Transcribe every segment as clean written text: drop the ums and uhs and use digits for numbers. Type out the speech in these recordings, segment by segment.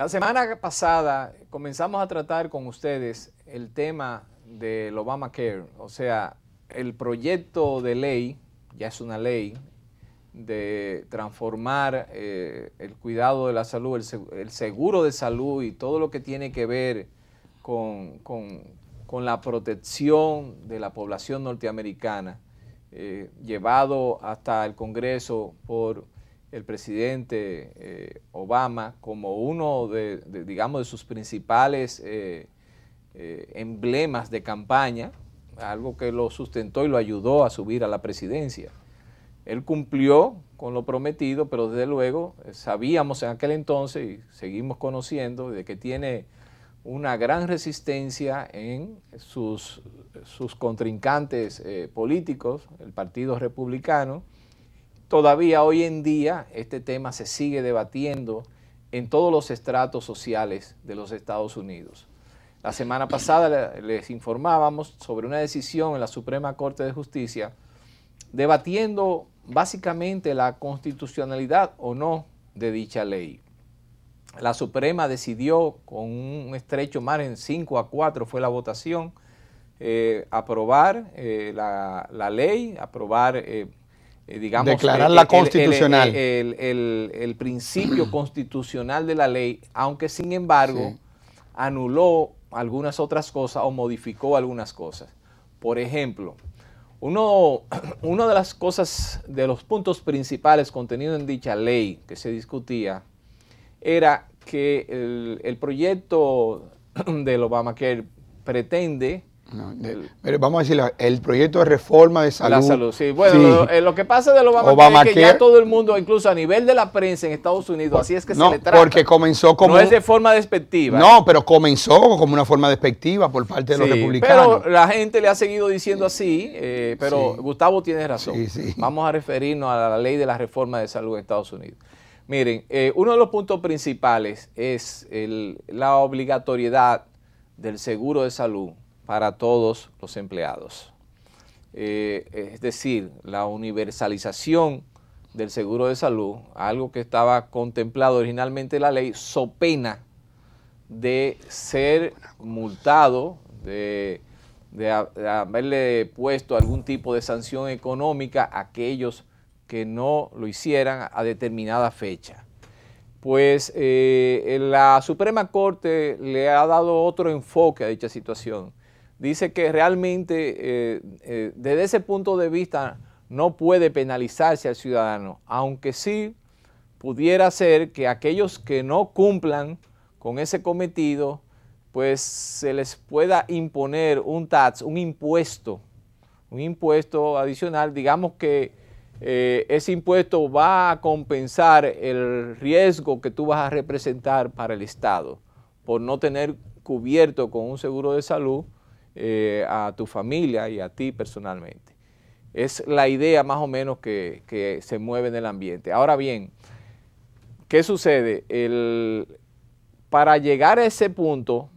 La semana pasada comenzamos a tratar con ustedes el tema del Obamacare, o sea, el proyecto de ley, ya es una ley, de transformar el cuidado de la salud, el seguro de salud y todo lo que tiene que ver con la protección de la población norteamericana, llevado hasta el Congreso por el presidente Obama como uno digamos, de sus principales emblemas de campaña, algo que lo sustentó y lo ayudó a subir a la presidencia. Él cumplió con lo prometido, pero desde luego sabíamos en aquel entonces y seguimos conociendo de que tiene una gran resistencia en sus contrincantes políticos, el Partido Republicano. Todavía hoy en día este tema se sigue debatiendo en todos los estratos sociales de los Estados Unidos. La semana pasada les informábamos sobre una decisión en la Suprema Corte de Justicia debatiendo básicamente la constitucionalidad o no de dicha ley. La Suprema decidió con un estrecho margen, 5-4 fue la votación, aprobar la ley, aprobar digamos, declararla constitucional. El principio constitucional de la ley, aunque sin embargo sí, anuló algunas otras cosas o modificó algunas cosas. Por ejemplo, una de las cosas, de los puntos principales contenidos en dicha ley que se discutía, era que el proyecto del Obamacare pretende... pero vamos a decirlo, el proyecto de reforma de salud. La salud, sí. Bueno, sí. Lo que pasa del Obamacare es que ya todo el mundo, incluso a nivel de la prensa en Estados Unidos, así es que se le trata. Porque comenzó como... No es de forma despectiva. No, pero comenzó como una forma despectiva por parte de los republicanos. Pero la gente le ha seguido diciendo así, pero sí, Gustavo tiene razón. Sí, sí. Vamos a referirnos a la ley de la reforma de salud en Estados Unidos. Miren, uno de los puntos principales es la obligatoriedad del seguro de salud para todos los empleados. Es decir, la universalización del seguro de salud, algo que estaba contemplado originalmente en la ley, so pena de ser multado, de haberle puesto algún tipo de sanción económica a aquellos que no lo hicieran a determinada fecha. Pues la Suprema Corte le ha dado otro enfoque a dicha situación. Dice que realmente desde ese punto de vista no puede penalizarse al ciudadano, aunque sí pudiera ser que aquellos que no cumplan con ese cometido, pues se les pueda imponer un tax, un impuesto adicional. Digamos que ese impuesto va a compensar el riesgo que tú vas a representar para el Estado por no tener cubierto con un seguro de salud a tu familia y a ti personalmente. Es la idea más o menos que se mueve en el ambiente. Ahora bien, ¿qué sucede? Para llegar a ese punto,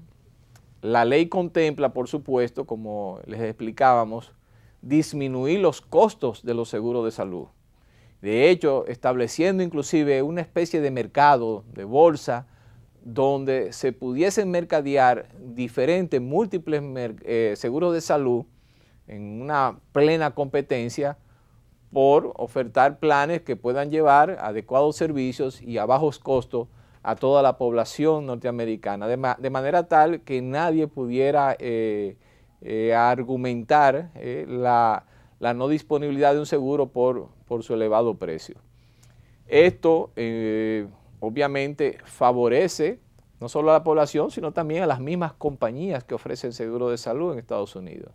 la ley contempla, por supuesto, como les explicábamos, disminuir los costos de los seguros de salud. De hecho, estableciendo inclusive una especie de mercado, de bolsa, donde se pudiesen mercadear diferentes, múltiples seguros de salud en una plena competencia por ofertar planes que puedan llevar adecuados servicios y a bajos costos a toda la población norteamericana, de manera tal que nadie pudiera argumentar la no disponibilidad de un seguro por su elevado precio. Esto obviamente favorece no solo a la población, sino también a las mismas compañías que ofrecen seguro de salud en Estados Unidos.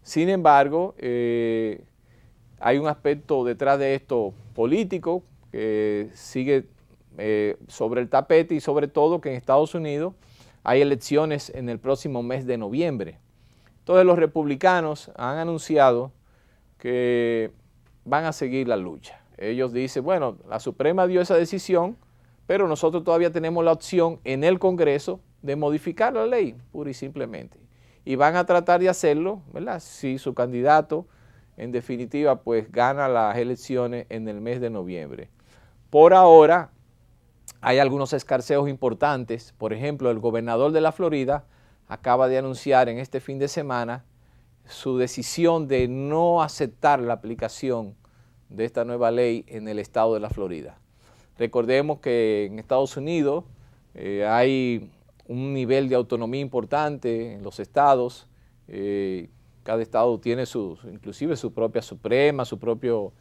Sin embargo, hay un aspecto detrás de esto político que sigue sobre el tapete, y sobre todo que en Estados Unidos hay elecciones en el próximo mes de noviembre. Entonces los republicanos han anunciado que van a seguir la lucha. Ellos dicen, bueno, la Suprema dio esa decisión, pero nosotros todavía tenemos la opción en el Congreso de modificar la ley, pura y simplemente. Y van a tratar de hacerlo, ¿verdad? Si su candidato, en definitiva, pues gana las elecciones en el mes de noviembre. Por ahora, hay algunos escarceos importantes. Por ejemplo, el gobernador de la Florida acaba de anunciar en este fin de semana su decisión de no aceptar la aplicación de esta nueva ley en el estado de la Florida. Recordemos que en Estados Unidos hay un nivel de autonomía importante en los estados. Cada estado tiene inclusive su propia Suprema, su propio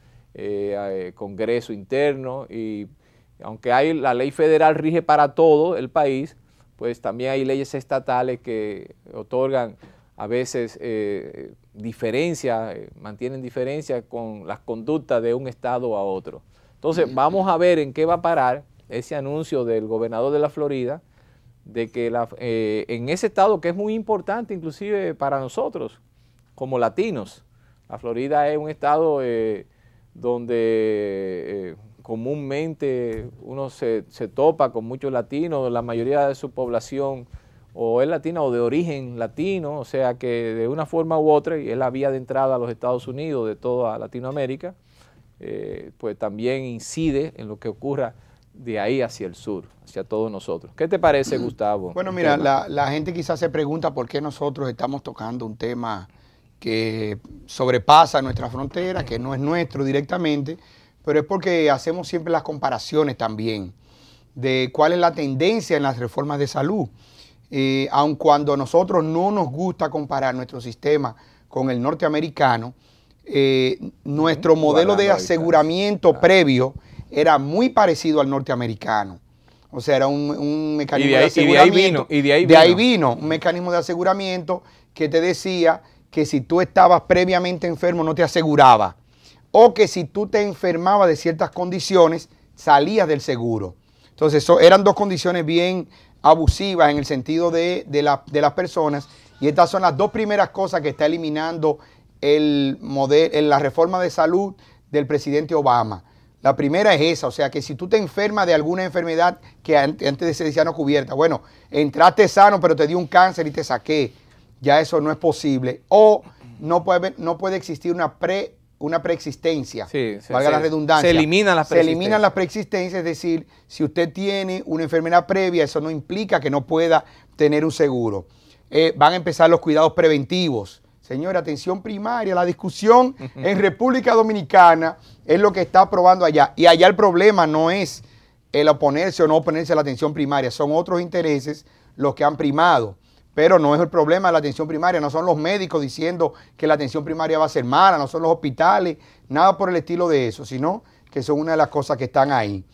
Congreso interno, y aunque la ley federal rige para todo el país, pues también hay leyes estatales que otorgan a veces mantienen diferencia con las conductas de un estado a otro. Entonces vamos a ver en qué va a parar ese anuncio del gobernador de la Florida, de que en ese estado, que es muy importante inclusive para nosotros como latinos. La Florida es un estado donde comúnmente uno se topa con muchos latinos. La mayoría de su población o es latina o de origen latino, o sea que de una forma u otra, y es la vía de entrada a los Estados Unidos de toda Latinoamérica, pues también incide en lo que ocurra de ahí hacia el sur, hacia todos nosotros. ¿Qué te parece, Gustavo? Bueno, mira, la gente quizás se pregunta por qué nosotros estamos tocando un tema que sobrepasa nuestra frontera, que no es nuestro directamente, pero es porque hacemos siempre las comparaciones también de cuál es la tendencia en las reformas de salud. Aun cuando a nosotros no nos gusta comparar nuestro sistema con el norteamericano, nuestro modelo de aseguramiento previo era muy parecido al norteamericano. O sea, era un mecanismo de aseguramiento. De ahí vino un mecanismo de aseguramiento que te decía que si tú estabas previamente enfermo no te aseguraba, o que si tú te enfermabas de ciertas condiciones salías del seguro. Entonces eran dos condiciones bien abusivas en el sentido de las personas, y estas son las dos primeras cosas que está eliminando la reforma de salud del presidente Obama. La primera es esa, o sea que si tú te enfermas de alguna enfermedad que antes se decía no cubierta, bueno, entraste sano pero te dio un cáncer y te saqué, ya eso no es posible, o no puede existir una preexistencia, valga la redundancia. Se eliminan las preexistencias. Se eliminan las preexistencias, es decir, si usted tiene una enfermedad previa, eso no implica que no pueda tener un seguro. Van a empezar los cuidados preventivos. Señora, atención primaria, la discusión en República Dominicana es lo que está aprobando allá. Y allá el problema no es el oponerse o no oponerse a la atención primaria, son otros intereses los que han primado. Pero no es el problema de la atención primaria, no son los médicos diciendo que la atención primaria va a ser mala, no son los hospitales, nada por el estilo de eso, sino que son una de las cosas que están ahí.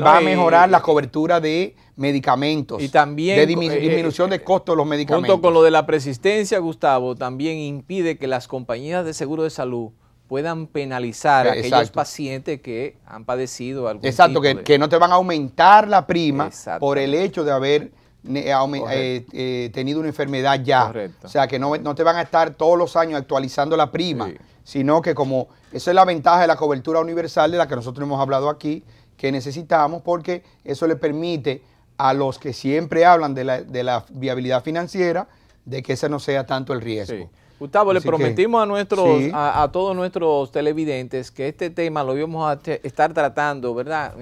Va a mejorar la cobertura de medicamentos, y también de disminución de costos de los medicamentos. Junto con lo de la persistencia, Gustavo, también impide que las compañías de seguro de salud puedan penalizar a aquellos pacientes que han padecido algún tipo de... que no te van a aumentar la prima por el hecho de haber tenido una enfermedad ya. Correcto. O sea, que no te van a estar todos los años actualizando la prima, sino que como esa es la ventaja de la cobertura universal de la que nosotros hemos hablado aquí, que necesitamos, porque eso le permite a los que siempre hablan de la viabilidad financiera, de que ese no sea tanto el riesgo. Sí. Gustavo, le prometimos a todos nuestros televidentes que este tema lo íbamos a estar tratando, ¿verdad?,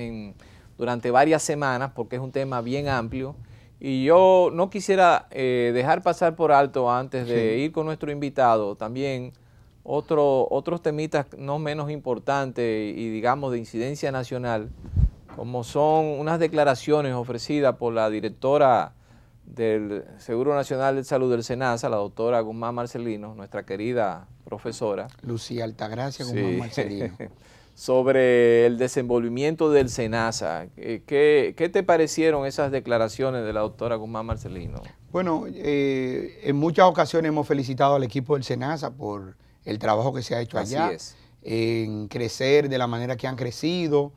durante varias semanas, porque es un tema bien amplio. Y yo no quisiera dejar pasar por alto, antes de ir con nuestro invitado, también otros temitas no menos importantes y digamos de incidencia nacional, como son unas declaraciones ofrecidas por la directora del Seguro Nacional de Salud del SENASA, la doctora Guzmán Marcelino, nuestra querida profesora. Lucía Altagracia Guzmán Marcelino. Sobre el desenvolvimiento del SENASA. ¿Qué te parecieron esas declaraciones de la doctora Guzmán Marcelino? Bueno, en muchas ocasiones hemos felicitado al equipo del SENASA por el trabajo que se ha hecho allá, en crecer de la manera que han crecido.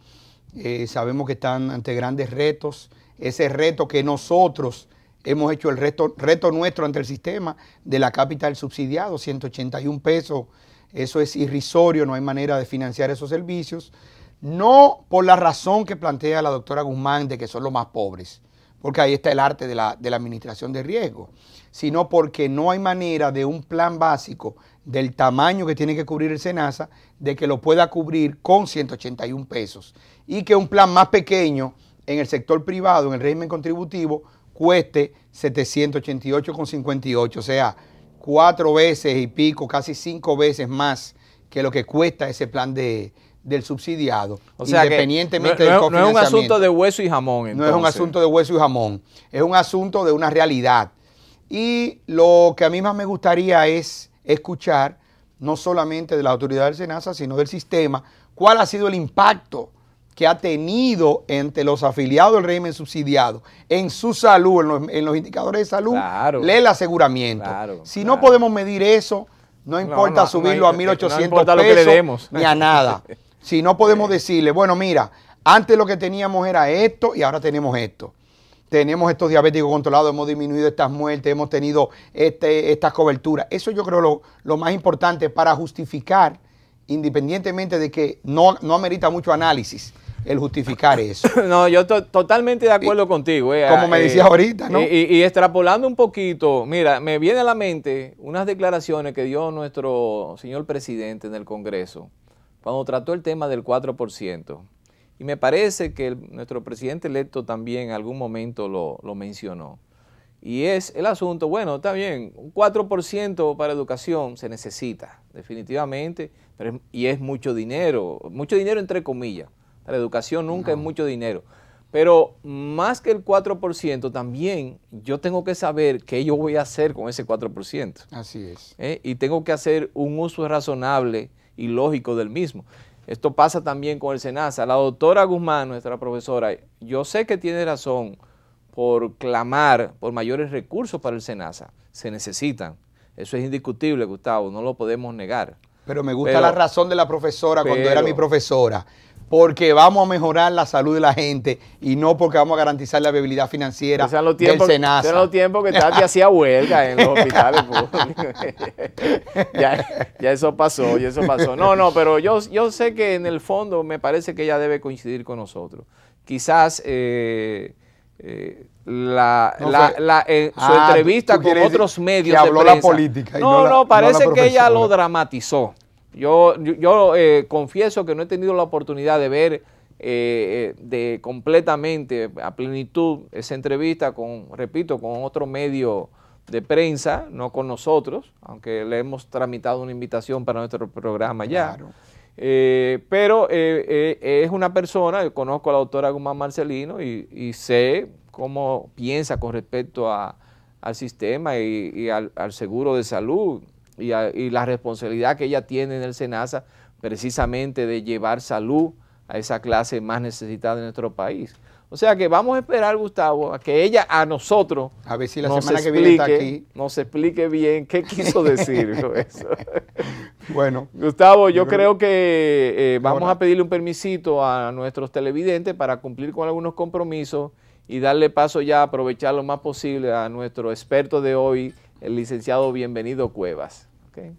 Sabemos que están ante grandes retos. Ese reto que nosotros hemos hecho, el reto nuestro ante el sistema de la capital subsidiado, 181 pesos, eso es irrisorio, no hay manera de financiar esos servicios. No por la razón que plantea la doctora Guzmán de que son los más pobres, porque ahí está el arte de la administración de riesgo, sino porque no hay manera de un plan básico del tamaño que tiene que cubrir el SENASA, de que lo pueda cubrir con 181 pesos. Y que un plan más pequeño en el sector privado, en el régimen contributivo, cueste 788,58, o sea, 4 veces y pico, casi 5 veces más que lo que cuesta ese plan del subsidiado, o sea, independientemente del cofinanciamiento. No es un asunto de hueso y jamón, entonces. No es un asunto de hueso y jamón, es un asunto de una realidad. Y lo que a mí más me gustaría es escuchar, no solamente de la autoridad del SENASA, sino del sistema, cuál ha sido el impacto que ha tenido entre los afiliados del régimen subsidiado en su salud, en los indicadores de salud, claro, lee el aseguramiento. Claro, si no podemos medir eso, no importa subirlo a 1.800 pesos ni a nada. Si no podemos decirle, bueno, mira, antes lo que teníamos era esto y ahora tenemos esto. Tenemos estos diabéticos controlados, hemos disminuido estas muertes, hemos tenido estas coberturas. Eso yo creo lo más importante para justificar, independientemente de que no amerita mucho análisis, el justificar eso. No, yo totalmente de acuerdo contigo. Como me decías ahorita, ¿no? Y extrapolando un poquito, mira, me viene a la mente unas declaraciones que dio nuestro señor presidente en el Congreso cuando trató el tema del 4%. Y me parece que nuestro presidente electo también en algún momento lo mencionó. Y es el asunto, bueno, está bien, un 4% para educación se necesita, definitivamente, y es mucho dinero entre comillas. La educación nunca es mucho dinero. Pero más que el 4%, también yo tengo que saber qué yo voy a hacer con ese 4%. Así es. Y tengo que hacer un uso razonable y lógico del mismo. Esto pasa también con el SENASA. La doctora Guzmán, nuestra profesora, yo sé que tiene razón por clamar por mayores recursos para el SENASA. Se necesitan. Eso es indiscutible, Gustavo, no lo podemos negar. Pero me gusta la razón de la profesora cuando era mi profesora. Porque vamos a mejorar la salud de la gente y no porque vamos a garantizar la viabilidad financiera del SENASA. Eran los tiempos que Tati hacía huelga en los hospitales públicos. ya eso pasó, No, pero yo sé que en el fondo me parece que ella debe coincidir con nosotros. Quizás su entrevista con otros medios de prensa. La política. Parece que ella lo dramatizó. Yo confieso que no he tenido la oportunidad de ver completamente a plenitud esa entrevista con otro medio de prensa, no con nosotros, aunque le hemos tramitado una invitación para nuestro programa ya. Claro. Pero es una persona, yo conozco a la doctora Guzmán Marcelino y sé cómo piensa con respecto al sistema y al seguro de salud. Y la responsabilidad que ella tiene en el SENASA precisamente de llevar salud a esa clase más necesitada de nuestro país. O sea que vamos a esperar, Gustavo, a que ella a nosotros a ver si la semana que viene está aquí nos explique bien qué quiso decir con eso. Bueno, Gustavo, yo creo que vamos a pedirle un permisito a nuestros televidentes para cumplir con algunos compromisos y darle paso ya a aprovechar lo más posible a nuestro experto de hoy, el licenciado Bienvenido Cuevas. ¿Okay?